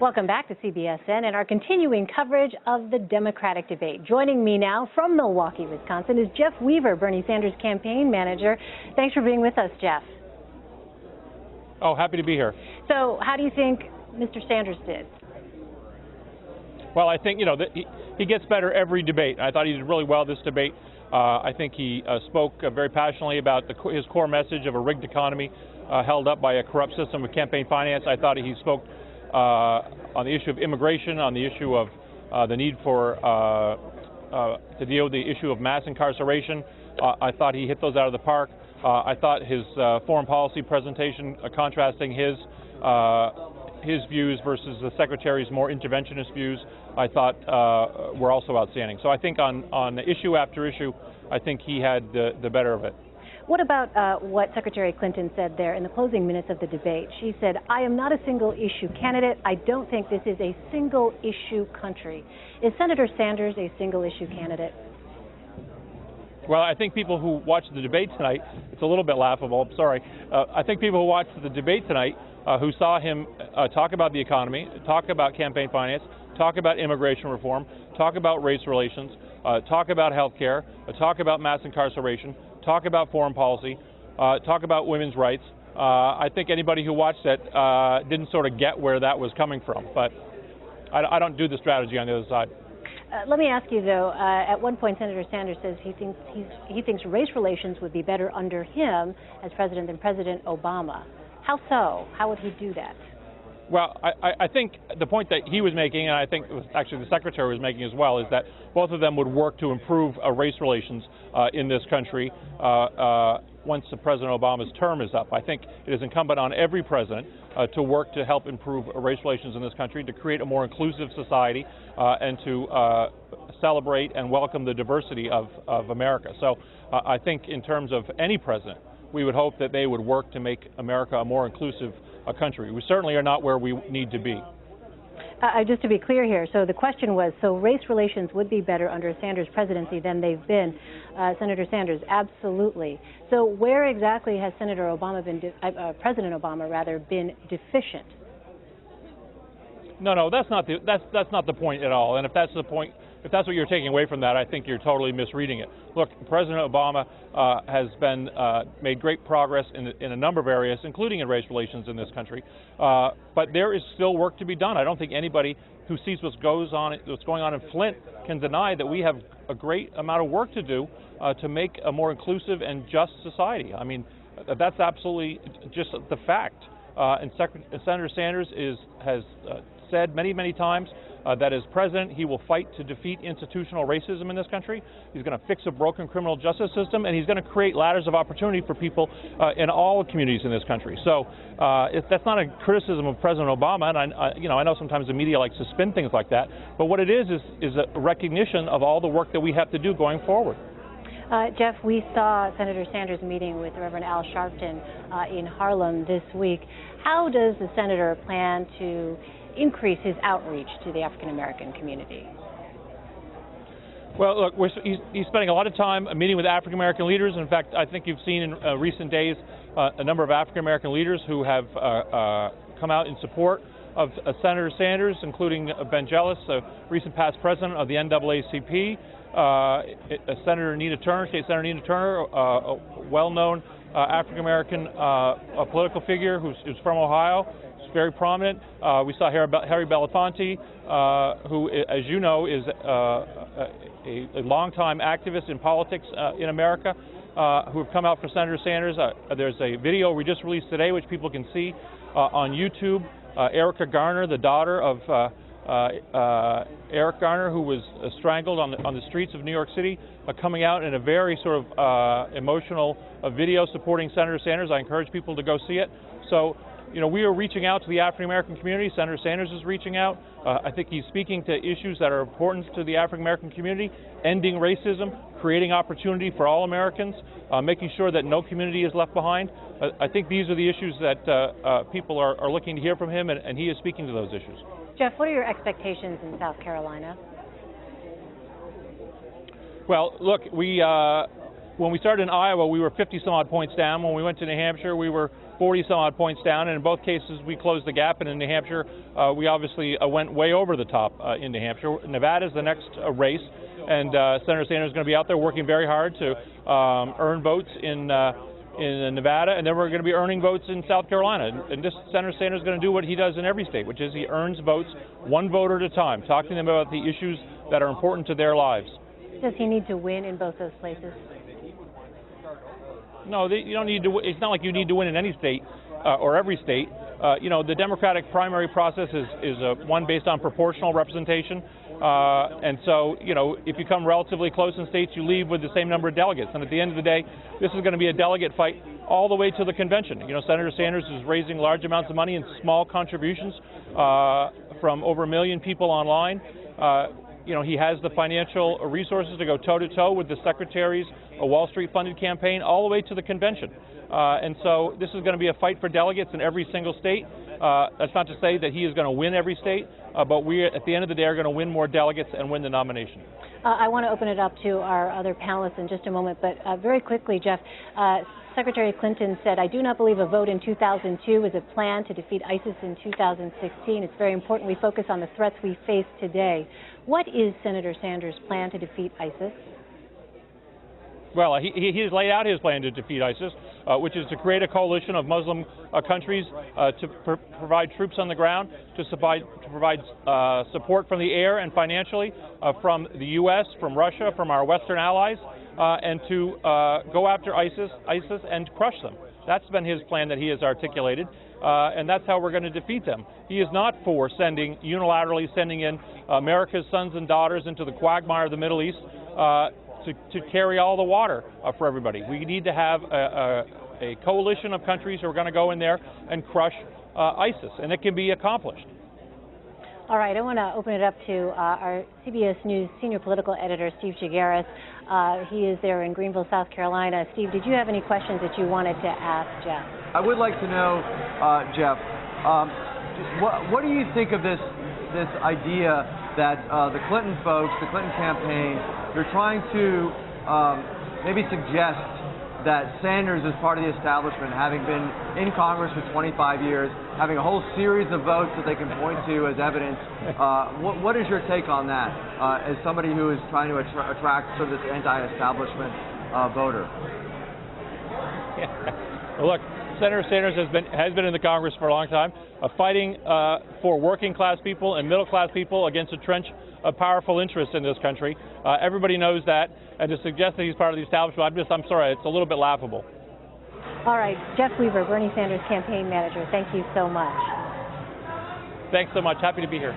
Welcome back to CBSN and our continuing coverage of the Democratic debate. Joining me now from Milwaukee, Wisconsin is Jeff Weaver, Bernie Sanders campaign manager. Thanks for being with us, Jeff. Oh, happy to be here. So how do you think Mr. Sanders did? Well, I think, he gets better every debate. I thought he did really well this debate. I think he spoke very passionately about his core message of a rigged economy held up by a corrupt system of campaign finance. I thought he spoke on the issue of immigration, on the issue of the need for to deal with the issue of mass incarceration. I thought he hit those out of the park. I thought his foreign policy presentation, contrasting his views versus the Secretary's more interventionist views, I thought were also outstanding. So I think on issue after issue, I think he had the better of it. What about what Secretary Clinton said there in the closing minutes of the debate? She said, "I am not a single-issue candidate. I don't think this is a single-issue country." Is Senator Sanders a single-issue candidate? Well, I think people who watched the debate tonight, it's a little bit laughable, I'm sorry. I think people who watched the debate tonight who saw him talk about the economy, talk about campaign finance, talk about immigration reform, talk about race relations, talk about health care, talk about mass incarceration, talk about foreign policy, talk about women's rights. I think anybody who watched it didn't sort of get where that was coming from, but I don't do the strategy on the other side. Let me ask you, though, at one point Senator Sanders says he thinks race relations would be better under him as president than President Obama. How so? How would he do that? Well, I think the point that he was making, and I think it was actually the Secretary was making as well, is that both of them would work to improve race relations in this country once President Obama's term is up. I think it is incumbent on every president to work to help improve race relations in this country, to create a more inclusive society, and to celebrate and welcome the diversity of America. So I think in terms of any president, we would hope that they would work to make America a more inclusive country. We certainly are not where we need to be. Just to be clear here, so the question was, so race relations would be better under Sanders' presidency than they've been. Senator Sanders, absolutely. So where exactly has Senator Obama been, President Obama rather, been deficient? No, that's not the point at all. And if that's the point, if that's what you're taking away from that, I think you're totally misreading it. Look, President Obama has made great progress in a number of areas, including in race relations in this country. But there is still work to be done. I don't think anybody who sees what's going on in Flint can deny that we have a great amount of work to do to make a more inclusive and just society. I mean, that's absolutely just the fact. And Senator Sanders has said many times that as president, he will fight to defeat institutional racism in this country. He's going to fix a broken criminal justice system, and he's going to create ladders of opportunity for people in all communities in this country. So that's not a criticism of President Obama, and I know sometimes the media likes to spin things like that, but what it is a recognition of all the work that we have to do going forward. Jeff, we saw Senator Sanders meeting with Reverend Al Sharpton in Harlem this week. How does the senator plan to increase his outreach to the African-American community? Well, look, he's spending a lot of time meeting with African-American leaders. In fact, I think you've seen in recent days a number of African-American leaders who have come out in support of Senator Sanders, including Ben Jealous, a recent past president of the NAACP, Senator Nina Turner, State Senator Nina Turner, a well-known African-American political figure who's from Ohio. He's very prominent. We saw Harry Belafonte, who, as you know, is a longtime activist in politics in America, who have come out for Senator Sanders. There's a video we just released today, which people can see on YouTube. Erica Garner, the daughter of Eric Garner, who was strangled on the streets of New York City, coming out in a very sort of emotional video supporting Senator Sanders. I encourage people to go see it. So, we are reaching out to the African-American community. Senator Sanders is reaching out. I think he's speaking to issues that are important to the African-American community, ending racism, creating opportunity for all Americans, making sure that no community is left behind. I think these are the issues that people are looking to hear from him, and he is speaking to those issues. Jeff, what are your expectations in South Carolina? Well, look, we when we started in Iowa, we were 50 some odd points down. When we went to New Hampshire, we were 40 some odd points down, and in both cases we closed the gap. And in New Hampshire, we obviously went way over the top in New Hampshire. Nevada is the next race, and Senator Sanders is going to be out there working very hard to earn votes in Nevada, and then we're going to be earning votes in South Carolina. And this Senator Sanders is going to do what he does in every state, which is he earns votes one voter at a time, talking to them about the issues that are important to their lives. Does he need to win in both those places? No, you don't need to. It's not like you need to win in any state or every state. The Democratic primary process is one based on proportional representation, and so if you come relatively close in states, you leave with the same number of delegates. And at the end of the day, this is going to be a delegate fight all the way to the convention. Senator Sanders is raising large amounts of money in small contributions from over 1 million people online. He has the financial resources to go toe-to-toe with the Secretary's Wall Street-funded campaign all the way to the convention. And so this is going to be a fight for delegates in every single state. That's not to say that he is going to win every state, but we, at the end of the day, are going to win more delegates and win the nomination. I want to open it up to our other panelists in just a moment, but very quickly, Jeff, Secretary Clinton said, "I do not believe a vote in 2002 is a plan to defeat ISIS in 2016. It's very important we focus on the threats we face today." What is Senator Sanders' plan to defeat ISIS? Well, he has laid out his plan to defeat ISIS, which is to create a coalition of Muslim countries to provide troops on the ground, to provide support from the air and financially from the U.S., from Russia, from our Western allies, and to go after ISIS and crush them. That's been his plan that he has articulated, and that's how we're going to defeat them. He is not for unilaterally sending in America's sons and daughters into the quagmire of the Middle East to carry all the water for everybody. We need to have a coalition of countries who are going to go in there and crush ISIS, and it can be accomplished. All right, I want to open it up to our CBS News senior political editor, Steve Gigaris. He is there in Greenville, South Carolina. Steve, did you have any questions that you wanted to ask Jeff? I would like to know, Jeff, what do you think of this idea that the Clinton folks, the Clinton campaign, they're trying to maybe suggest that Sanders is part of the establishment, having been in Congress for 25 years, having a whole series of votes that they can point to as evidence. What is your take on that, as somebody who is trying to attract sort of this anti-establishment voter? Yeah. Well, look, Senator Sanders has been in the Congress for a long time, fighting for working class people and middle class people against a trench of powerful interests in this country. Everybody knows that, and to suggest that he's part of the establishment, I'm sorry, it's a little bit laughable. All right, Jeff Weaver, Bernie Sanders campaign manager, thank you so much. Thanks so much. Happy to be here.